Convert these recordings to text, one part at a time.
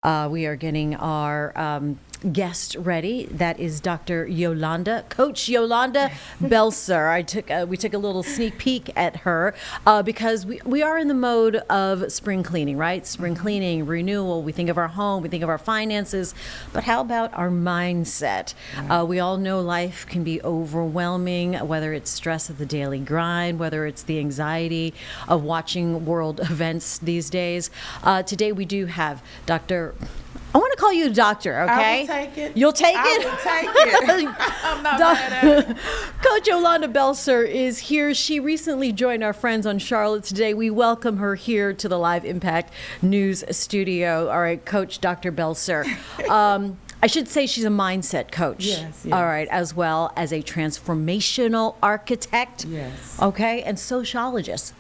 We are getting our guest ready. That is Dr. Coach Yolanda Belser. We took a little sneak peek at her because we are in the mode of spring cleaning, right? Spring cleaning, renewal. We think of our home, we think of our finances, but how about our mindset? We all know life can be overwhelming, whether it's stress of the daily grind, whether it's the anxiety of watching world events these days. Today we do have I want to call you a doctor, okay? I will take it. You'll take it? I will take it. I'm not mad at it. Coach Yolanda Belser is here. She recently joined our friends on Charlotte Today. We welcome her here to the Live Impact News studio. All right, Coach Dr. Belser. I should say she's a mindset coach. Yes. All right, as well as a transformational architect. Yes. Okay, and sociologist.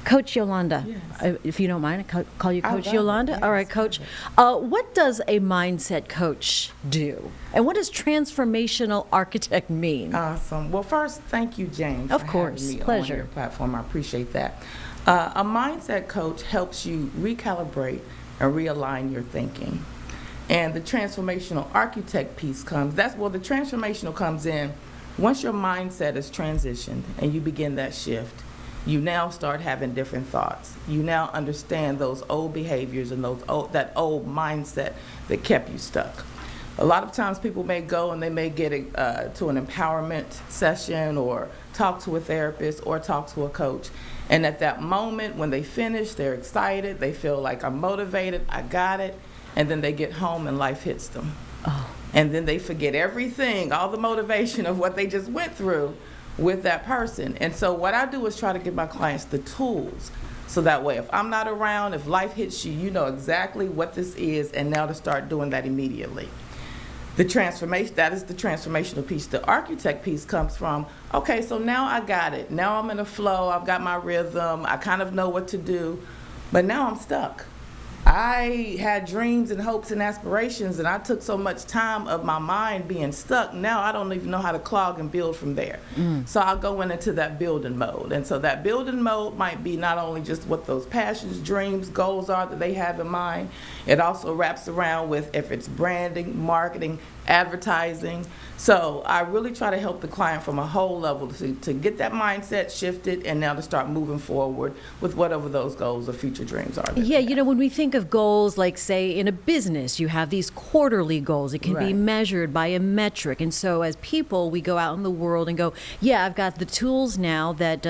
Coach Yolanda, Yes. If you don't mind, I call you I Coach love Yolanda. it. Yes, All right, Coach. What does a mindset coach do? And what does transformational architect mean? Awesome. Well, first, thank you, James. Of for course. having me Pleasure. on your platform. I appreciate that. A mindset coach helps you recalibrate and realign your thinking. And the transformational architect piece comes, the transformational comes in once your mindset is transitioned and you begin that shift. You now start having different thoughts. You now understand those old behaviors and that old mindset that kept you stuck. A lot of times people may go and they may get to an empowerment session or talk to a therapist or talk to a coach. And at that moment when they finish, they're excited, they feel like I'm motivated, I got it, and then they get home and life hits them. Oh. And then they forget everything, all the motivation of what they just went through with that person. And so what I do is try to give my clients the tools so that way if I'm not around, if life hits you, you know exactly what this is and now to start doing that immediately. The transformation, that is the transformational piece. The architect piece comes from, okay, so now I got it. Now I'm in a flow, I've got my rhythm, I kind of know what to do, but now I'm stuck. I had dreams and hopes and aspirations, and I took so much time of my mind being stuck. Now I don't even know how to clog and build from there. So I'll go into that building mode. And so that building mode might be not only just what those passions, dreams, goals are that they have in mind, it also wraps around with if it's branding, marketing, advertising. So I really try to help the client from a whole level to get that mindset shifted and now to start moving forward with whatever those goals or future dreams are. Yeah, you know, when we think of goals, like say in a business, you have these quarterly goals. It can be Right. measured by a metric. And so as people, we go out in the world and go, yeah, I've got the tools now that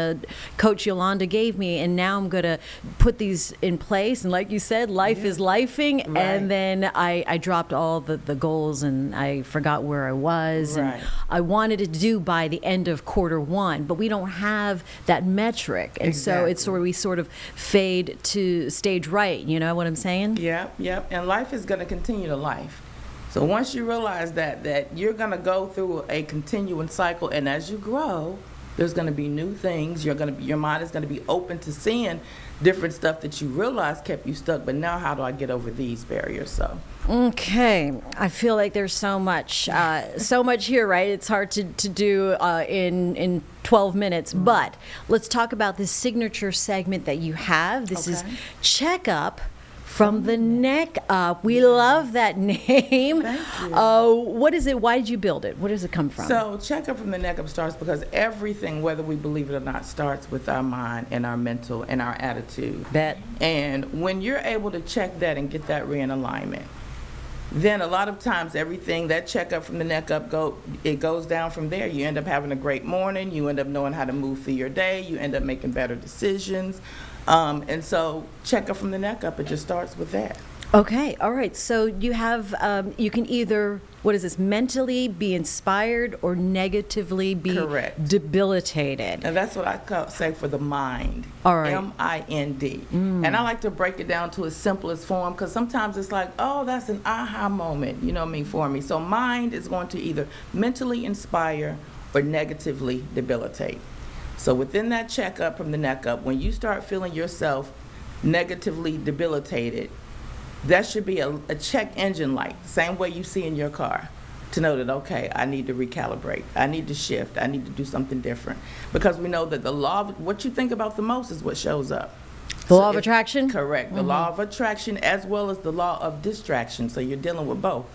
Coach Yolanda gave me, and now I'm going to put these in place. And like you said, life is lifing. Right. And then I dropped all the goals and I forgot where I was. Right. And I wanted to do by the end of quarter one, but we don't have that metric. And so it's Exactly. we sort of fade to stage right. You know what I'm saying? Yep. And life is going to continue to life. So once you realize that you're going to go through a continuing cycle, and as you grow, there's going to be new things. Your mind is going to be open to seeing different stuff that you realize kept you stuck. But now, how do I get over these barriers? So. Okay, I feel like there's so much here, right? It's hard to do in 12 minutes, but let's talk about this signature segment that you have. This is Okay. Check Up from the Neck Up. We love that name. Thank you. What is it? Why did you build it? Where does it come from? So check up from the neck up starts because everything, whether we believe it or not, starts with our mind and our mental and our attitude. Bet. And when you're able to check that and get that in alignment, then a lot of times everything, that checkup from the neck up, it goes down from there. You end up having a great morning. You end up knowing how to move through your day. You end up making better decisions. And so checkup from the neck up, it just starts with that. Okay, all right. So you have, you can either, mentally be inspired or negatively be Correct. debilitated. And that's what I say for the mind. All right. M-I-N-D. And I like to break it down to its simplest form because sometimes it's like, oh, that's an aha moment, you know what I mean, for me. So mind is going to either mentally inspire or negatively debilitate. So within that checkup from the neck up, when you start feeling yourself negatively debilitated, that should be a check engine light, the same way you see in your car, to know that, okay, I need to recalibrate, I need to shift, I need to do something different. Because we know that the law of what you think about the most is what shows up. The law of attraction? Correct. The law of attraction as well as the law of distraction. So you're dealing with both.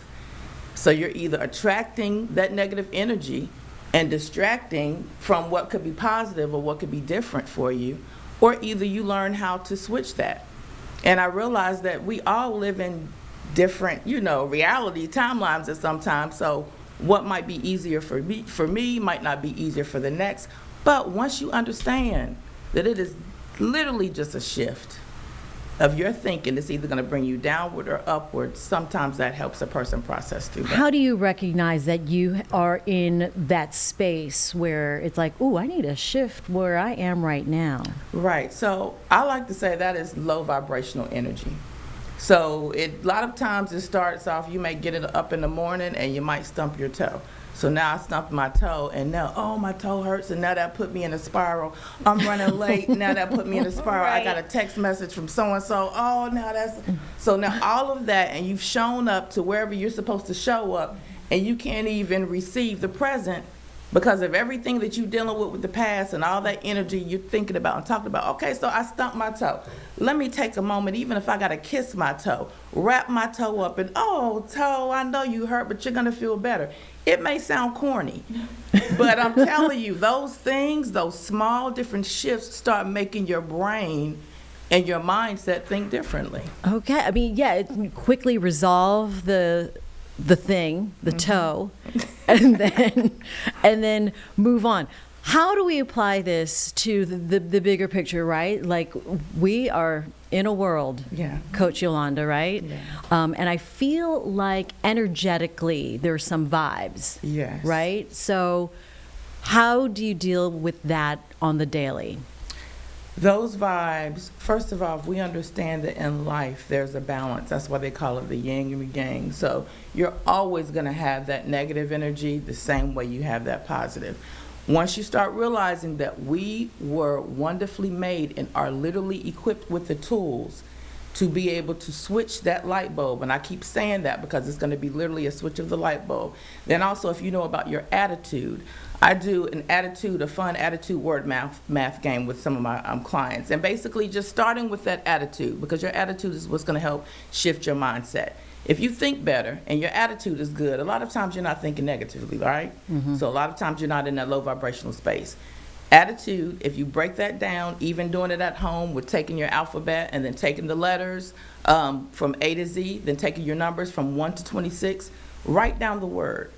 So you're either attracting that negative energy and distracting from what could be positive or what could be different for you, or either you learn how to switch that. And I realize that we all live in different, reality timelines at some time. So what might be easier for me might not be easier for the next. But once you understand that it is literally just a shift of your thinking, it's either going to bring you downward or upward. Sometimes that helps a person process through that. How do you recognize that you are in that space where it's like, ooh, I need a shift where I am right now? Right. So I like to say that is low vibrational energy. So a lot of times it starts off, you may get it up in the morning and you might stump your toe. So now I stumped my toe, and now, oh, my toe hurts, and now that put me in a spiral. I'm running late, now that put me in a spiral. Right. I got a text message from so-and-so, oh, now that's... So now all of that, and you've shown up to wherever you're supposed to show up, and you can't even receive the present because of everything that you're dealing with the past and all that energy you're thinking about and talking about. Okay, so I stumped my toe. Let me take a moment, even if I got to kiss my toe, wrap my toe up, and, oh, toe, I know you hurt, but you're going to feel better. It may sound corny, but I'm telling you, those things, those small different shifts start making your brain and your mindset think differently. Okay. I mean, yeah, it quickly resolve the thing, the toe, and then move on. How do we apply this to the bigger picture, right? Like, we are in a world, Coach Yolanda, right? Yeah. And I feel like energetically there's some vibes, right? So how do you deal with that on the daily? Those vibes, first of all, we understand that in life there's a balance. That's why they call it the yin and the yang. So you're always going to have that negative energy the same way you have that positive. Once you start realizing that we were wonderfully made and are literally equipped with the tools to be able to switch that light bulb, and I keep saying that because it's going to be literally a switch of the light bulb. Then also, if you know about your attitude, I do a fun attitude word math game with some of my clients, and basically just starting with that attitude, because your attitude is what's going to help shift your mindset. If you think better and your attitude is good, a lot of times you're not thinking negatively, right? Mm-hmm. So a lot of times you're not in that low vibrational space. Attitude, if you break that down, even doing it at home with taking your alphabet and then taking the letters from A to Z, then taking your numbers from 1 to 26, write down the word.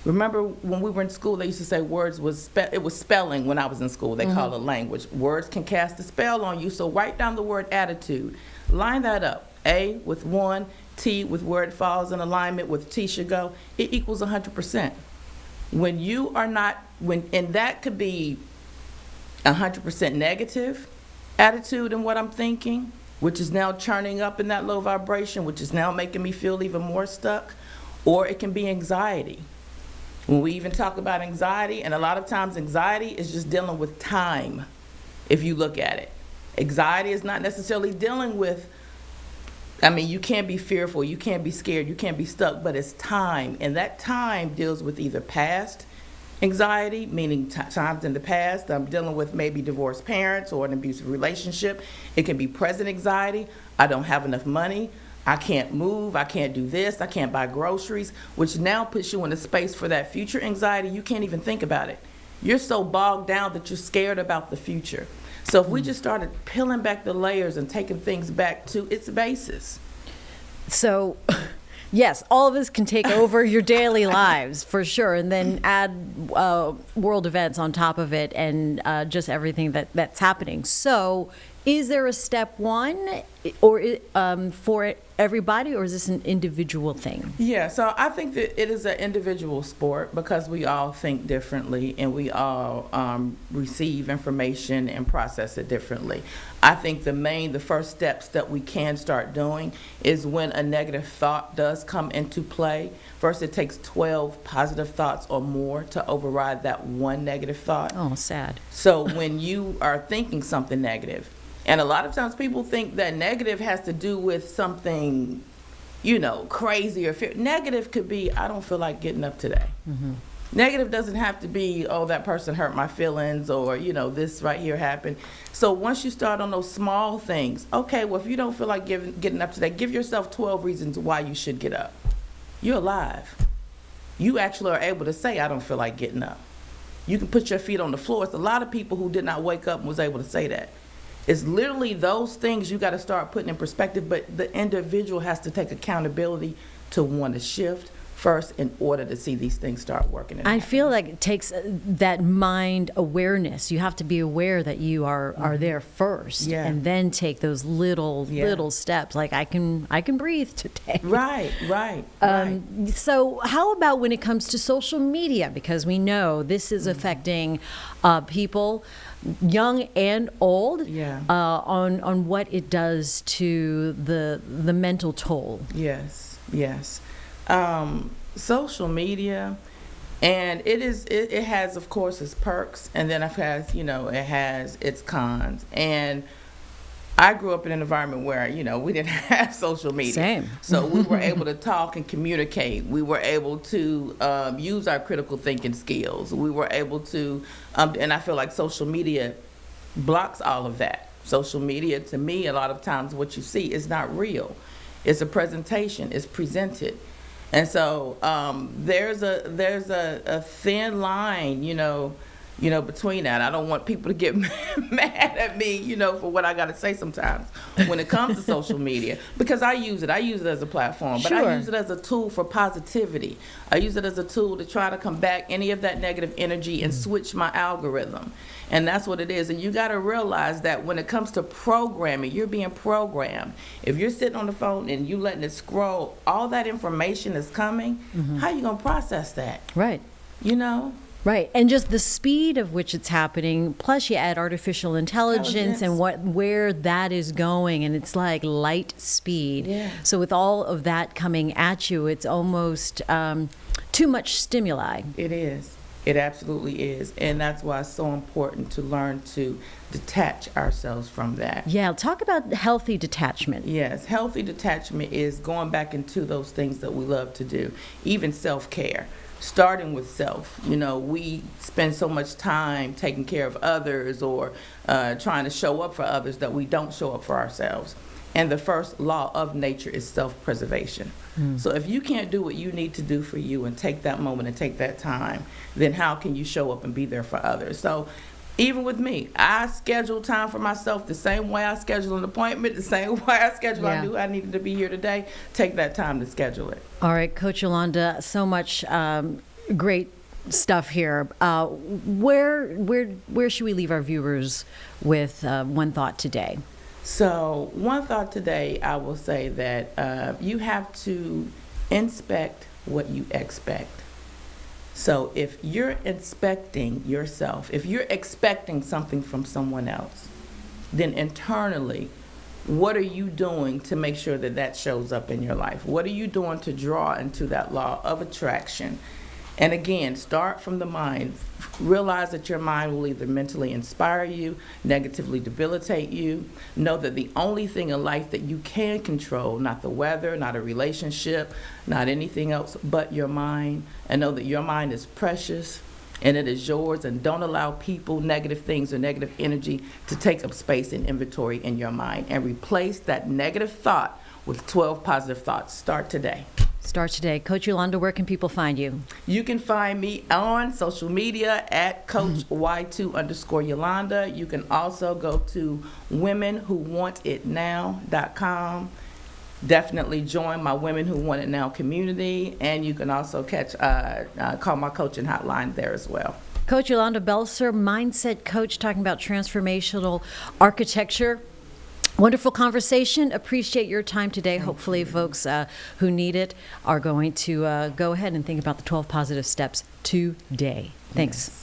Remember when we were in school, they used to say words it was spelling when I was in school. They call it language. Words can cast a spell on you, so write down the word attitude. Line that up. A with 1, T with where it falls in alignment with T should go, it equals 100%. When you are not, and that could be 100% negative attitude in what I'm thinking, which is now churning up in that low vibration, which is now making me feel even more stuck, or it can be anxiety. When we even talk about anxiety, and a lot of times anxiety is just dealing with time, if you look at it. Anxiety is not necessarily dealing with, you can't be fearful, you can't be scared, you can't be stuck, but it's time. And that time deals with either past anxiety, meaning times in the past, I'm dealing with maybe divorced parents or an abusive relationship. It can be present anxiety, I don't have enough money, I can't move, I can't do this, I can't buy groceries, which now puts you in a space for that future anxiety. You can't even think about it. You're so bogged down that you're scared about the future. So if we just started peeling back the layers and taking things back to its basis. So, yes, all of this can take over your daily lives for sure, and then add world events on top of it and just everything that's happening. So, is there a step one or for everybody, or is this an individual thing? Yeah, so I think that it is an individual sport because we all think differently and we all receive information and process it differently. I think the first steps that we can start doing is when a negative thought does come into play. First, it takes 12 positive thoughts or more to override that one negative thought. Oh, sad. So when you are thinking something negative, and a lot of times people think that negative has to do with something, crazy or fear. Negative could be, I don't feel like getting up today. Mm-hmm. Negative doesn't have to be, oh, that person hurt my feelings, or, this right here happened. So once you start on those small things, okay, well, if you don't feel like getting up today, give yourself 12 reasons why you should get up. You're alive. You actually are able to say, I don't feel like getting up. You can put your feet on the floor. It's a lot of people who did not wake up and was able to say that. It's literally those things you got to start putting in perspective, but the individual has to take accountability to want to shift first in order to see these things start working. I feel like it takes that mind awareness. You have to be aware that you are there first, and then take those little steps. Like I can breathe today. Right. So how about when it comes to social media? Because we know this is affecting people, young and old, on what it does to the mental toll. Yes. Social media, and it has, of course, its perks, and then it has its cons. And I grew up in an environment where we didn't have social media. Same. So we were able to talk and communicate. We were able to use our critical thinking skills. We were able to, and I feel like social media blocks all of that. Social media, to me, a lot of times what you see is not real. It's a presentation. It's presented. And so there's a thin line, between that. I don't want people to get mad at me, for what I got to say sometimes when it comes to social media, because I use it as a platform, but I use it as a tool for positivity. I use it as a tool to try to combat any of that negative energy and switch my algorithm. And that's what it is. And you got to realize that when it comes to programming, you're being programmed. If you're sitting on the phone and you letting it scroll, all that information is coming, how you going to process that? Right. Right, and just the speed of which it's happening, plus you add artificial intelligence and where that is going, and it's like light speed. Yeah. So with all of that coming at you, it's almost too much stimuli. It is. It absolutely is. And that's why it's so important to learn to detach ourselves from that. Yeah, talk about healthy detachment. Yes, healthy detachment is going back into those things that we love to do, even self-care. Starting with self. We spend so much time taking care of others or trying to show up for others that we don't show up for ourselves. And the first law of nature is self-preservation. So if you can't do what you need to do for you and take that moment and take that time, then how can you show up and be there for others? So even with me, I schedule time for myself the same way I schedule an appointment, the same way I schedule I knew I needed to be here today. Take that time to schedule it. All right, Coach Yolanda, so much great stuff here. Where should we leave our viewers with one thought today? So one thought today, I will say that you have to inspect what you expect. So if you're inspecting yourself, if you're expecting something from someone else, then internally, what are you doing to make sure that that shows up in your life? What are you doing to draw into that law of attraction? And again, start from the mind. Realize that your mind will either mentally inspire you, negatively debilitate you. Know that the only thing in life that you can control, not the weather, not a relationship, not anything else, but your mind. And know that your mind is precious and it is yours. And don't allow people, negative things, or negative energy to take up space and inventory in your mind. And replace that negative thought with 12 positive thoughts. Start today. Start today. Coach Yolanda, where can people find you? You can find me on social media at Coach Y2_Yolanda. You can also go to womenwhowantitnow.com. Definitely join my Women Who Want It Now community. And you can also call my coaching hotline there as well. Coach Yolanda Belser, mindset coach, talking about transformational architecture. Wonderful conversation. Appreciate your time today. Hopefully folks who need it are going to go ahead and think about the 12 positive steps today. Thanks. Yes.